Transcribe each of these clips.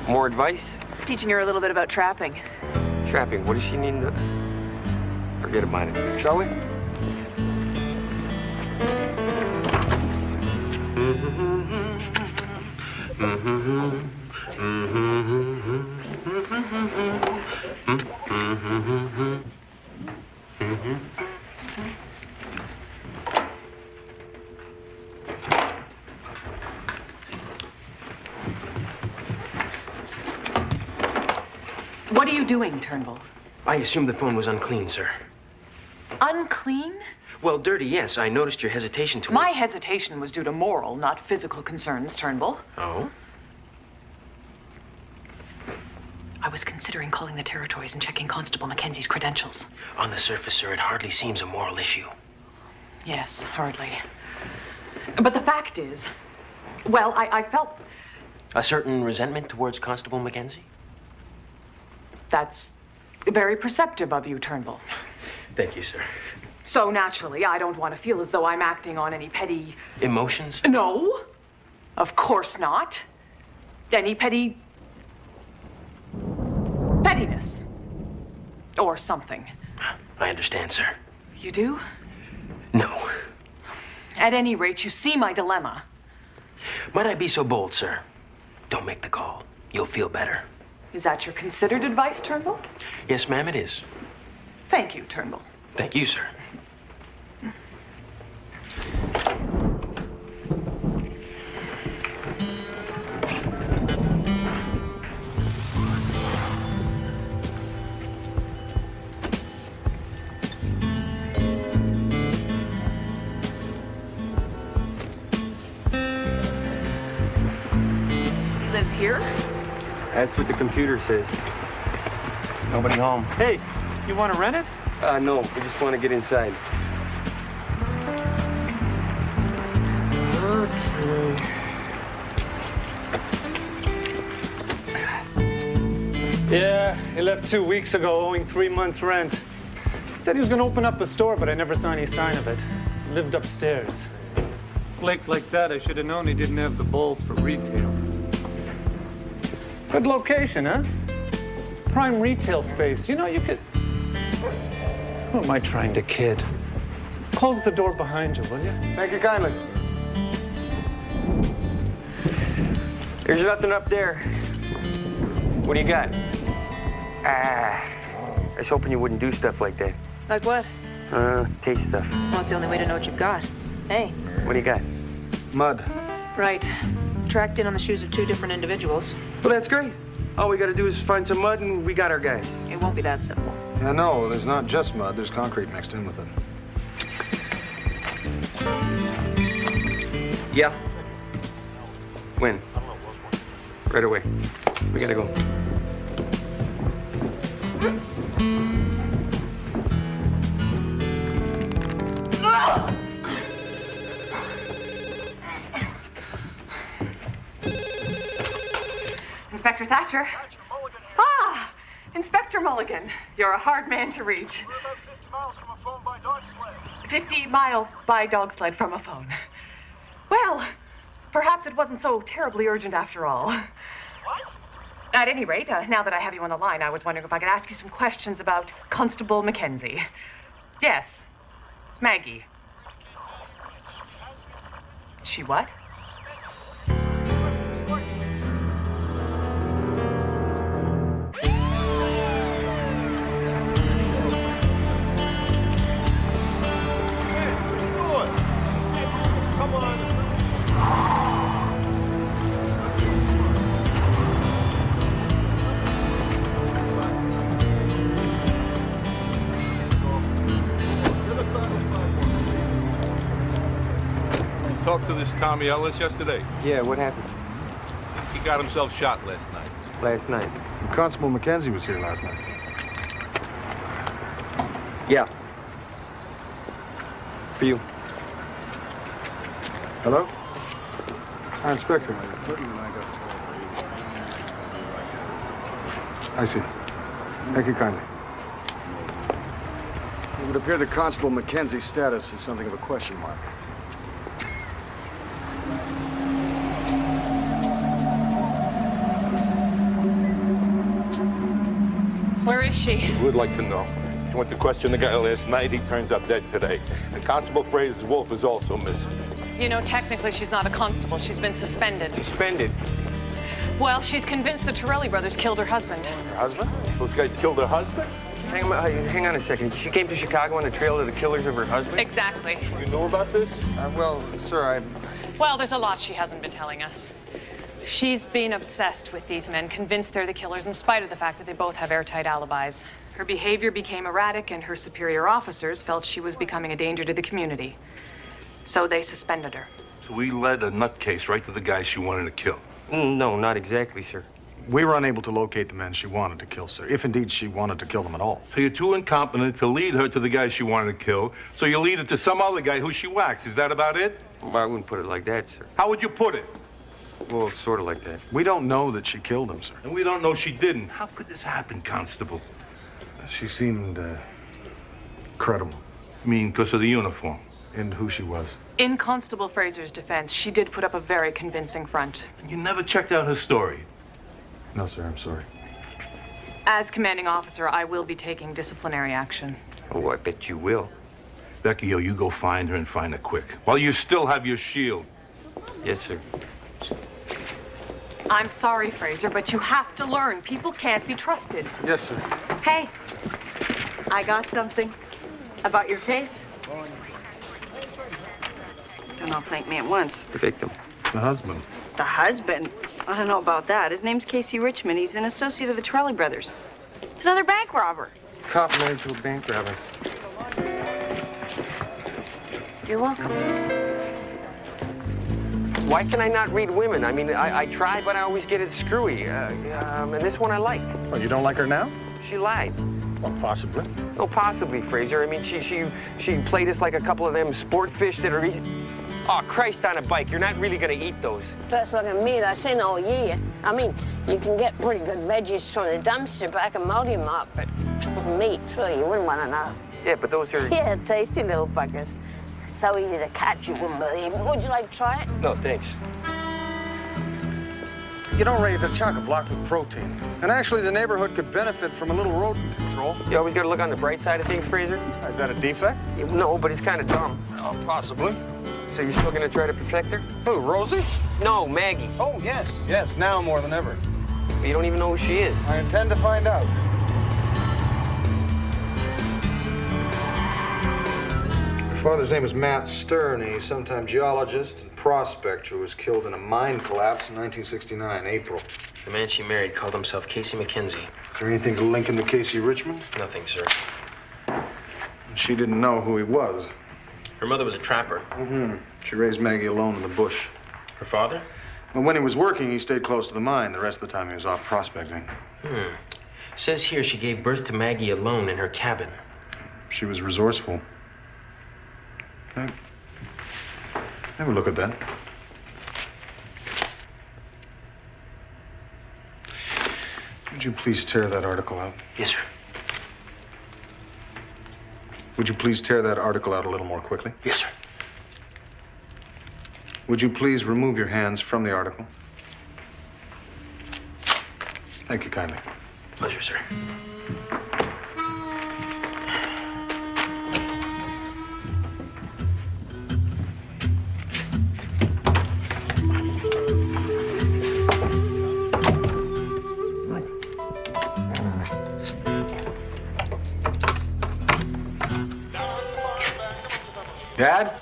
More advice? Teaching her a little bit about trapping. Trapping? What does she need to... Forget about it. Shall we? What are you doing, Turnbull? I assumed the phone was unclean, sir. Unclean? Well, dirty, yes. I noticed your hesitation to... My hesitation was due to moral, not physical concerns, Turnbull. Oh? I was considering calling the territories and checking Constable Mackenzie's credentials. On the surface, sir, it hardly seems a moral issue. Yes, hardly. But the fact is, well, I felt... A certain resentment towards Constable Mackenzie? That's very perceptive of you, Turnbull. Thank you, sir. So naturally, I don't want to feel as though I'm acting on any petty... Emotions? No, of course not. Any pettiness. Or something. I understand, sir. You do? No. At any rate, you see my dilemma. Might I be so bold, sir? Don't make the call. You'll feel better. Is that your considered advice, Turnbull? Yes, ma'am, it is. Thank you, Turnbull. Thank you, sir. He lives here? That's what the computer says. Nobody home. Hey, you want to rent it? No. We just want to get inside. Okay. Yeah, he left 2 weeks ago, owing 3 months' rent. He said he was going to open up a store, but I never saw any sign of it. He lived upstairs. Flaked like that, I should have known he didn't have the balls for retail. Good location, huh? Prime retail space. You know, you could... Who am I trying to kid? Close the door behind you, will you? Thank you kindly. There's nothing up there. What do you got? I was hoping you wouldn't do stuff like that. Like what? Taste stuff. Well, it's the only way to know what you've got. Hey. What do you got? Mud. Right. Tracked in on the shoes of 2 different individuals. Well, that's great. All we gotta do is find some mud and we got our guys. It won't be that simple. Yeah, no, there's not just mud. There's concrete mixed in with it. Yeah. When? Right away. We gotta go. Inspector Thatcher. Ah, Inspector Mulligan. You're a hard man to reach. We're about 50 miles from a phone by dog sled. 50 miles by dog sled from a phone. Well, perhaps it wasn't so terribly urgent after all. What? At any rate, now that I have you on the line, I was wondering if I could ask you some questions about Constable Mackenzie. Yes, Maggie. She what? Talked to this Tommy Ellis yesterday. Yeah, what happened? He got himself shot last night. Last night. Constable Mackenzie was here last night. Yeah. For you. Hello? Hi, Inspector. I see. Thank you kindly. It would appear that Constable Mackenzie's status is something of a question mark. Where is she? We'd like to know. She went to question the guy last night. He turns up dead today. And Constable Fraser's wolf is also missing. You know, technically, she's not a constable. She's been suspended. Suspended? Well, she's convinced the Torelli brothers killed her husband. Her husband? Those guys killed her husband? Hang on a second. She came to Chicago on the trail of the killers of her husband? Exactly. You know about this? Well, sir, Well, there's a lot she hasn't been telling us. She's been obsessed with these men, convinced they're the killers in spite of the fact that they both have airtight alibis. Her behavior became erratic, and her superior officers felt she was becoming a danger to the community. So they suspended her. So we led a nutcase right to the guy she wanted to kill. No, not exactly, sir. we were unable to locate the men she wanted to kill, sir, if indeed she wanted to kill them at all. So you're too incompetent to lead her to the guy she wanted to kill, so you lead her to some other guy who she whacks. Is that about it? Well, I wouldn't put it like that, sir. How would you put it? Well, sort of like that. We don't know that she killed him, sir. And we don't know she didn't. How could this happen, Constable? She seemed credible I mean, because of the uniform. in who she was. In Constable Fraser's defense, she did put up a very convincing front. And you never checked out her story. No, sir, I'm sorry. As commanding officer, I will be taking disciplinary action. Oh, I bet you will. Becky, you go find her and find her quick. While you still have your shield. Yes, sir. I'm sorry, Fraser, but you have to learn. People can't be trusted. Yes, sir. Hey, I got something about your case. Don't know, thank me at once. The victim. The husband. The husband? I don't know about that. His name's Casey Richmond. He's an associate of the Torelli brothers. It's another bank robber. Cop married to a bank robber. You're welcome. Why can I not read women? I mean, I try, but I always get it screwy. And this one I liked. Oh, you don't like her now? She lied. Well, possibly. No, possibly, Fraser. I mean, she played us like a couple of them sport fish that are easy. Oh, Christ on a bike. You're not really going to eat those. Best looking meat I've seen all year. I mean, you can get pretty good veggies from the dumpster back in Mountie Mart, but meat, really, you wouldn't want to know. Yeah, but those are... Yeah, tasty little buggers. So easy to catch, you wouldn't believe. Would you like to try it? No, thanks. You know, Ray, the chock-a-block with protein. And actually, the neighborhood could benefit from a little rodent control. You always got to look on the bright side of things, Fraser. Is that a defect? Yeah, no, but it's kind of dumb. Oh, possibly. So you're still going to try to protect her? Who, Rosie? No, Maggie. Oh, yes. Yes, now more than ever. You don't even know who she is. I intend to find out. Her father's name was Matt Stern. He's sometime geologist and prospector who was killed in a mine collapse in 1969, April. The man she married called himself Casey McKenzie. Is there anything to link him to Casey Richmond? Nothing, sir. She didn't know who he was. Her mother was a trapper. Mm-hmm. She raised Maggie alone in the bush. Her father? Well, when he was working, he stayed close to the mine. The rest of the time, he was off prospecting. Says here she gave birth to Maggie alone in her cabin. She was resourceful. Okay. Have a look at that. Would you please tear that article out? Yes, sir. Would you please tear that article out a little more quickly? Yes, sir. Would you please remove your hands from the article? Thank you kindly. Pleasure, sir. Dad?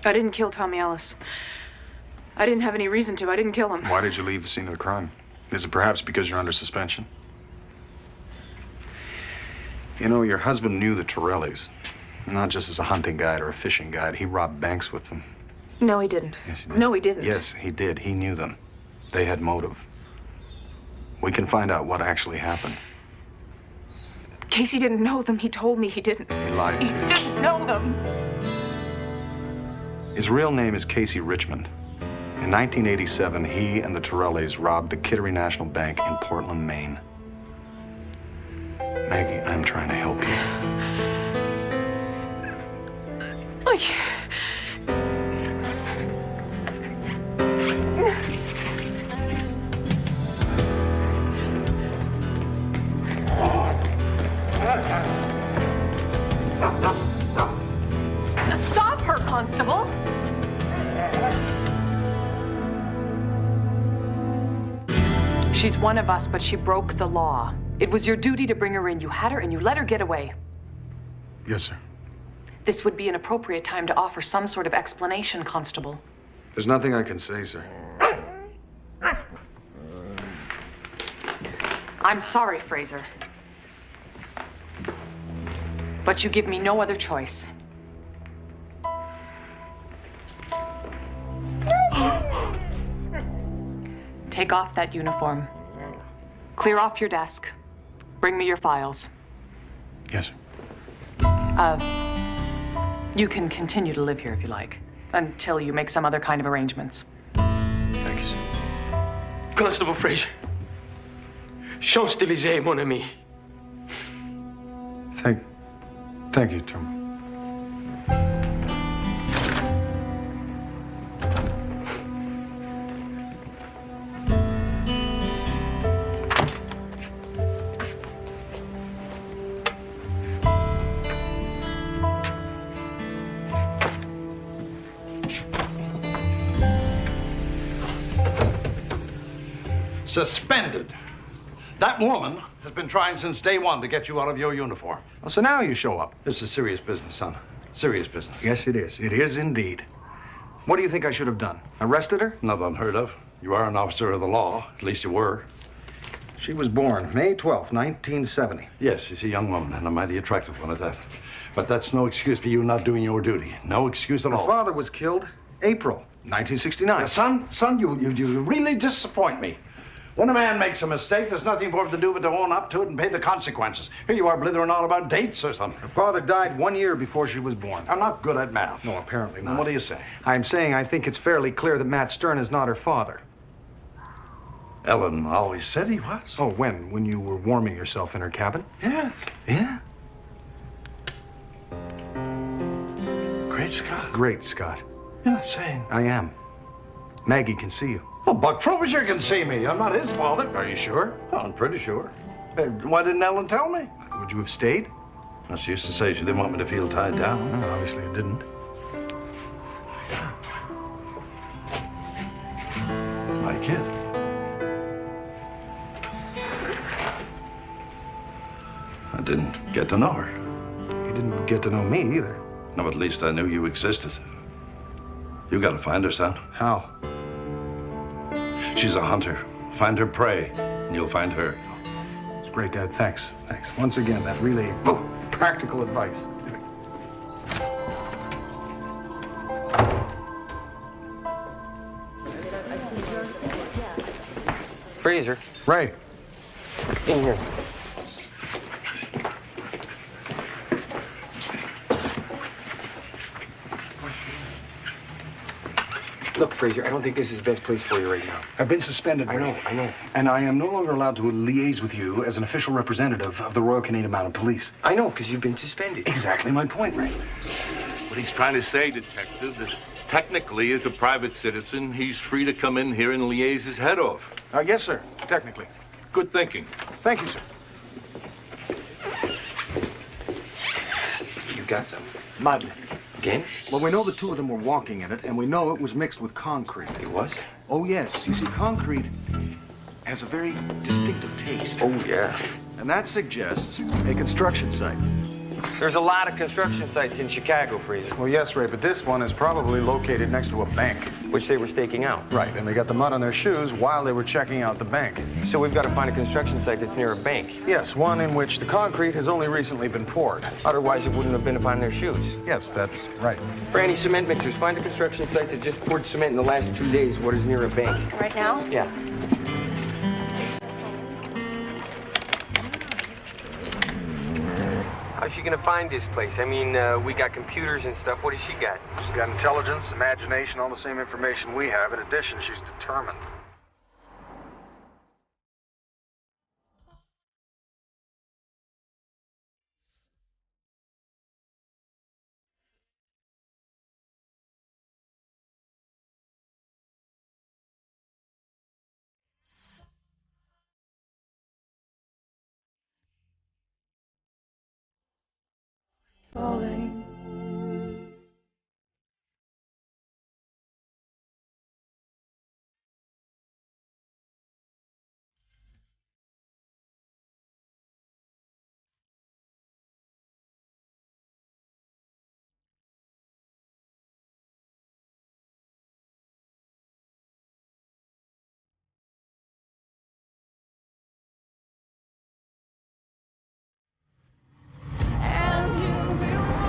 I didn't kill Tommy Ellis. I didn't have any reason to. I didn't kill him. Why did you leave the scene of the crime? Is it perhaps because you're under suspension? You know, your husband knew the Torellis. Not just as a hunting guide or a fishing guide. He robbed banks with them. No, he didn't. Yes, he did. No, he didn't. Yes, he did. He knew them. They had motive. We can find out what actually happened. Casey didn't know them. He told me he didn't. He lied to He you. didn't know them. His real name is Casey Richmond. In 1987, he and the Torellis robbed the Kittery National Bank in Portland, Maine. Maggie, I'm trying to help you. Stop her, Constable. She's one of us, but she broke the law. It was your duty to bring her in. You had her and you let her get away. Yes, sir. This would be an appropriate time to offer some sort of explanation, Constable. There's nothing I can say, sir. I'm sorry, Fraser. But you give me no other choice. Take off that uniform. Clear off your desk. Bring me your files. Yes, sir. You can continue to live here if you like, until you make some other kind of arrangements. Thank you, sir. Constable Fraser. Champs-Élysées, mon ami. Thank you, Tom. Suspended. That woman has been trying since day one to get you out of your uniform. Well, so now you show up. This is serious business, son. Serious business. Yes, it is. It is indeed. What do you think I should have done? Arrested her? Not unheard of. You are an officer of the law. At least you were. She was born May 12th, 1970. Yes, she's a young woman, and a mighty attractive one at that. But that's no excuse for you not doing your duty. No excuse at all. Her father was killed April 1969. Now, son, you really disappoint me. When a man makes a mistake, there's nothing for him to do but to own up to it and pay the consequences. Here you are blithering on about dates or something. Her father died 1 year before she was born. I'm not good at math. No, apparently not. Then what do you say? I'm saying I think it's fairly clear that Matt Stern is not her father. Ellen always said he was. Oh, when? When you were warming yourself in her cabin? Yeah. Yeah? Great Scott. Great, Scott. You're not saying. I am. Maggie can see you. Well, Buck Frobisher can see me. I'm not his father. Are you sure? Oh, I'm pretty sure. Why didn't Ellen tell me? Would you have stayed? Well, she used to say she didn't want me to feel tied down. Well, obviously it didn't. My kid. I didn't get to know her. You didn't get to know me either. No, at least I knew you existed. You gotta find her, son. How? She's a hunter. Find her prey, and you'll find her. It's great, Dad. Thanks. Thanks. Once again, that really practical advice. Fraser, Ray. in here. Look, Fraser, I don't think this is the best place for you right now. I've been suspended, I Ray. know. And I am no longer allowed to liaise with you as an official representative of the Royal Canadian Mounted Police. I know, because you've been suspended. Exactly my point, Ray. What he's trying to say, Detective, is technically, as a private citizen, he's free to come in here and liaise his head off. Yes, sir. Technically. Good thinking. Thank you, sir. You got some. Mud. Again? Well, we know the two of them were walking in it, and we know it was mixed with concrete. It was? Oh, yes. You see, concrete has a very distinctive taste. Oh, yeah. And that suggests a construction site. There's a lot of construction sites in Chicago, Fraser. Well, yes, Ray, but this one is probably located next to a bank. Which they were staking out. Right, and they got the mud on their shoes while they were checking out the bank. So we've got to find a construction site that's near a bank. Yes, one in which the concrete has only recently been poured. Otherwise, it wouldn't have been upon their shoes. Yes, that's right. For any cement mixers, find a construction site that just poured cement in the last 2 days. What is near a bank? Right now? Yeah. How's she gonna find this place? I mean, we got computers and stuff. What does she got? She's got intelligence, imagination, all the same information we have. In addition, she's determined.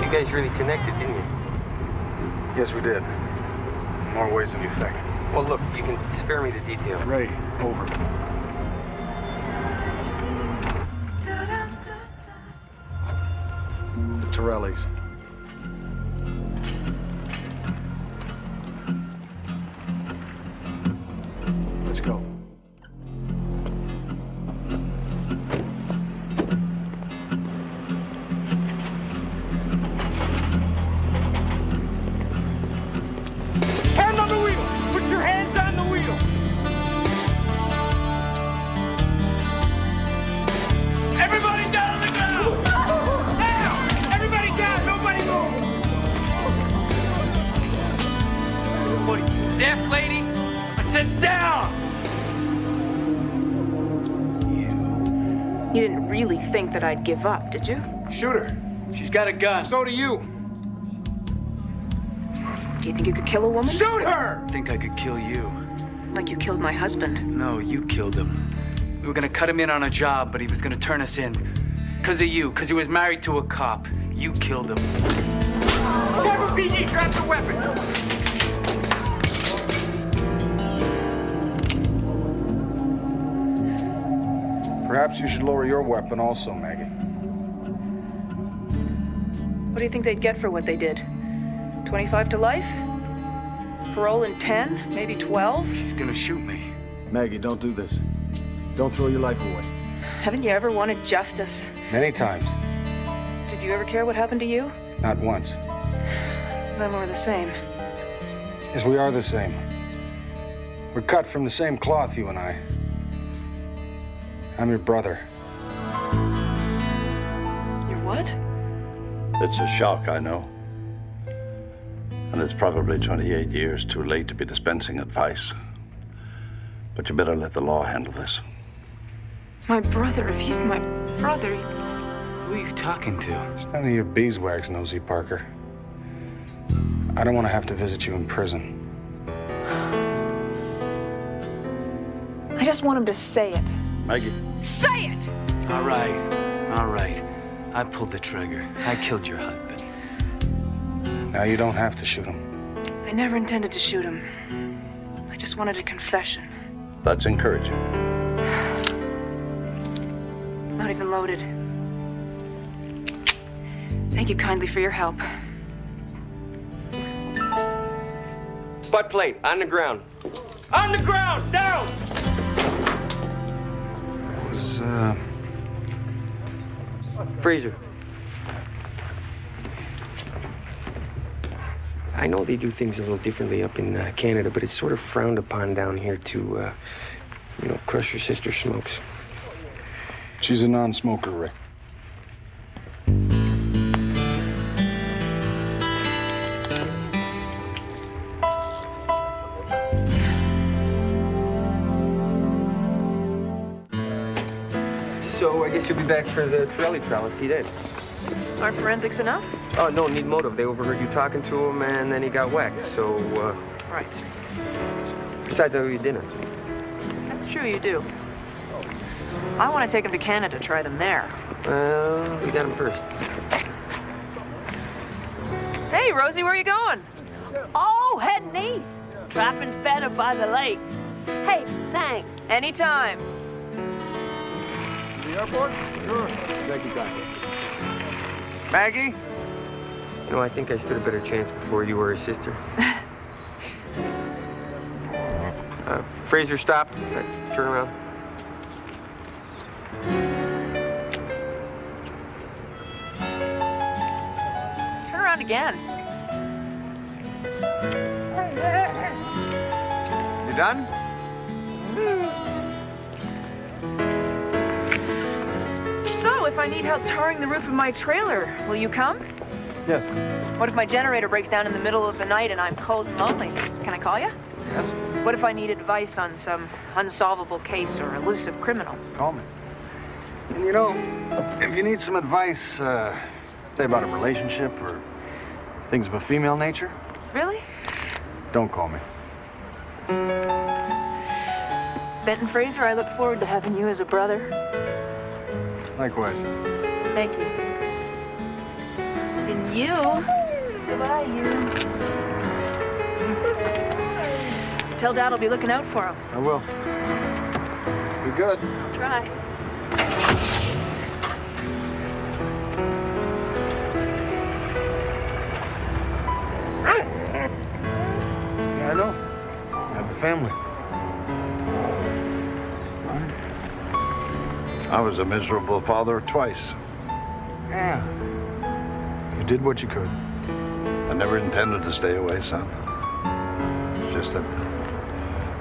You guys really connected, didn't you? Yes, we did. In more ways than you think. Well, look, you can spare me the detail. Ray, over. The Torellis. Let's go. Hand on the wheel! Put your hands on the wheel! Everybody down on the ground! Down! Everybody down! Nobody move! What are you, deaf, lady? I said down! You didn't really think that I'd give up, did you? Shoot her. She's got a gun. So do you. Do you think you could kill a woman? Shoot her! Think I could kill you? Like you killed my husband. No, you killed him. We were gonna cut him in on a job, but he was gonna turn us in. Because of you, because he was married to a cop. You killed him. Never PG, drop the weapon! Perhaps you should lower your weapon also, Maggie. What do you think they'd get for what they did? 25 to life? Parole in 10, maybe 12? She's gonna shoot me. Maggie, don't do this. Don't throw your life away. Haven't you ever wanted justice? Many times. Did you ever care what happened to you? Not once. Then we're the same. Yes, we are the same. We're cut from the same cloth, you and I. I'm your brother. Your what? It's a shock, I know. And it's probably 28 years too late to be dispensing advice. But you better let the law handle this. My brother, if he's my brother... Who are you talking to? It's none of your beeswax, Nosy Parker. I don't want to have to visit you in prison. I just want him to say it. Maggie. Say it! All right. I pulled the trigger. I killed your husband. Now you don't have to shoot him. I never intended to shoot him. I just wanted a confession. That's encouraging. It's not even loaded. Thank you kindly for your help. Butt plate, on the ground. On the ground, down! It was, Fraser. I know they do things a little differently up in Canada, but it's sort of frowned upon down here to, crush your sister's smokes. She's a non-smoker, Rick. So I guess you'll be back for the Torelli trial if he did. Aren't forensics enough? Oh, no, need motive. They overheard you talking to him, and then he got whacked, so, Right. Besides, I owe you dinner. That's true, you do. I want to take him to Canada, try them there. Well, we got him first. Hey, Rosie, where are you going? Oh, heading east. Trapping's better by the lake. Hey, thanks. Anytime. The airport? Sure. Thank you, kindly. Maggie? You know, I think I stood a better chance before you were his sister. Fraser, stop. Turn around. Turn around again. You done? So, if I need help tarring the roof of my trailer, will you come? Yes. What if my generator breaks down in the middle of the night and I'm cold and lonely? Can I call you? Yes. What if I need advice on some unsolvable case or elusive criminal? Call me. And you know, if you need some advice, say about a relationship or things of a female nature, Really? don't call me. Benton Fraser, I look forward to having you as a brother. Likewise. Thank you. And you. Goodbye, you. Tell Dad I'll be looking out for him. I will. Be good. I'll try. Yeah, I know. I have a family. I was a miserable father twice. Yeah. You did what you could. I never intended to stay away, son. It's just that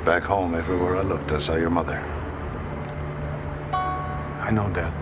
back home, everywhere I looked, I saw your mother. I know, Dad.